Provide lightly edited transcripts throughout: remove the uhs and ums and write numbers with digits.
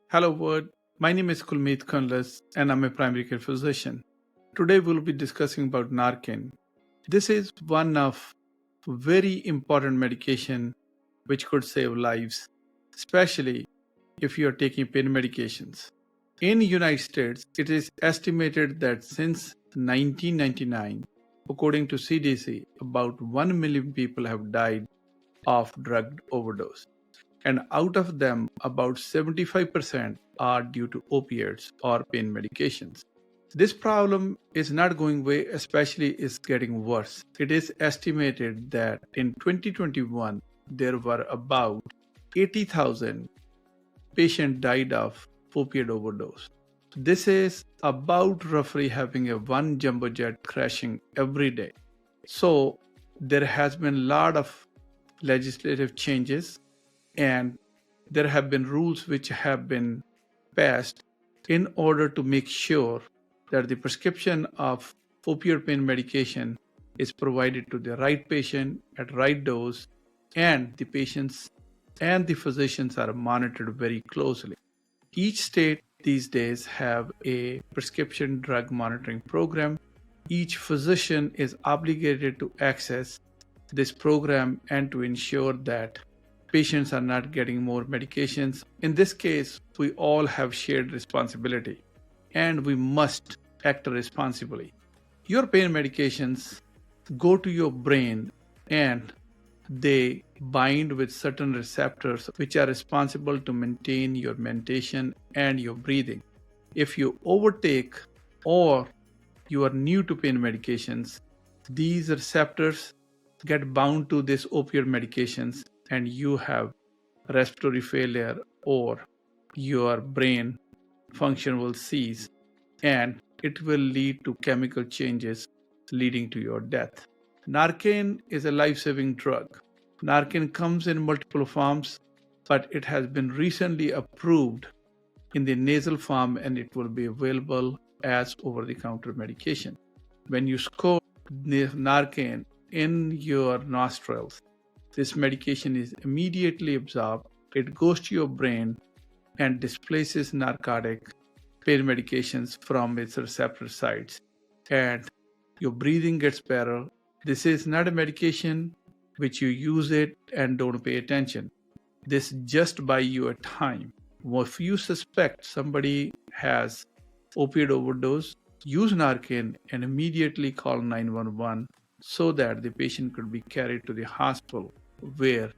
Hello world, my name is Kundlas and I'm a primary care physician. Today we'll be discussing about Narcan. This is one of very important medication which could save lives, especially if you are taking pain medications. In the United States, it is estimated that since 1999, according to CDC, about 1 million people have died of drug overdose, and out of them, about 75% are due to opioids or pain medications. This problem is not going away, especially is getting worse. It is estimated that in 2021, there were about 80,000 patients died of opioid overdose. This is about roughly having a one jumbo jet crashing every day. So there has been a lot of legislative changes, and there have been rules which have been passed in order to make sure that the prescription of opioid pain medication is provided to the right patient at right dose, and the patients and the physicians are monitored very closely. Each state these days have a prescription drug monitoring program. Each physician is obligated to access this program and to ensure that patients are not getting more medications. In this case, we all have shared responsibility and we must act responsibly. Your pain medications go to your brain and they bind with certain receptors which are responsible to maintain your mentation and your breathing. If you overtake or you are new to pain medications, these receptors get bound to these opioid medications and you have respiratory failure or your brain function will cease and it will lead to chemical changes leading to your death. Narcan is a life-saving drug. Narcan comes in multiple forms, but it has been recently approved in the nasal form and it will be available as over-the-counter medication. When you squirt Narcan in your nostrils, this medication is immediately absorbed. It goes to your brain and displaces narcotic pain medications from its receptor sites, and your breathing gets better. This is not a medication which you use it and don't pay attention. This just buy you a time. If you suspect somebody has opioid overdose, use Narcan and immediately call 911 so that the patient could be carried to the hospital where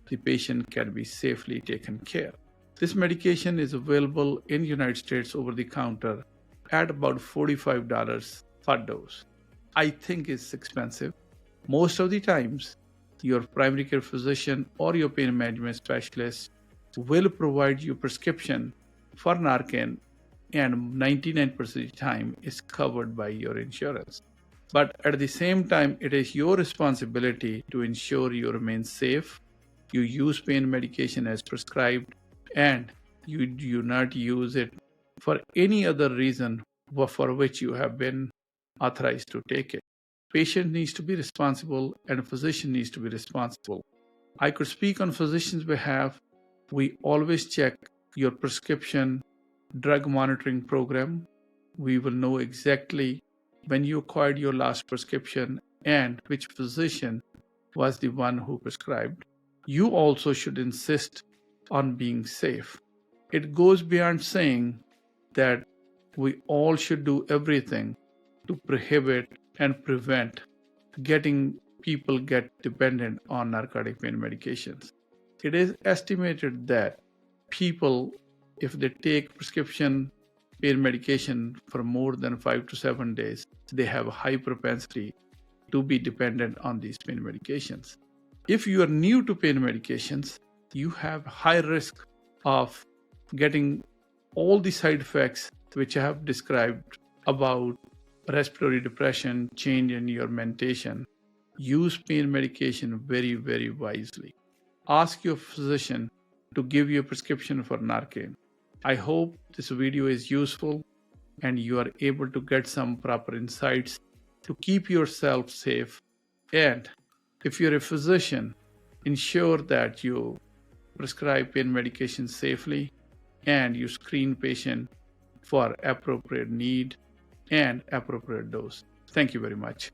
the patient can be safely taken care. This medication is available in the United States over the counter at about $45 per dose. I think it's expensive. Most of the times, your primary care physician or your pain management specialist will provide you prescription for Narcan, and 99% of the time is covered by your insurance. But at the same time, it is your responsibility to ensure you remain safe, you use pain medication as prescribed, and you do not use it for any other reason for which you have been authorized to take it. Patient needs to be responsible and physician needs to be responsible. I could speak on physician's behalf. We always check your prescription drug monitoring program. We will know exactly when you acquired your last prescription and which physician was the one who prescribed. You also should insist on being safe. It goes beyond saying that we all should do everything to prohibit and prevent getting people get dependent on narcotic pain medications. It is estimated that people, if they take prescription pain medication for more than 5 to 7 days, they have a high propensity to be dependent on these pain medications. If you are new to pain medications, you have high risk of getting all the side effects which I have described about respiratory depression, change in your mentation. Use pain medication very, very wisely. Ask your physician to give you a prescription for Narcan. I hope this video is useful and you are able to get some proper insights to keep yourself safe. And if you're a physician, ensure that you prescribe pain medication safely and you screen patient for appropriate need and appropriate dose. Thank you very much.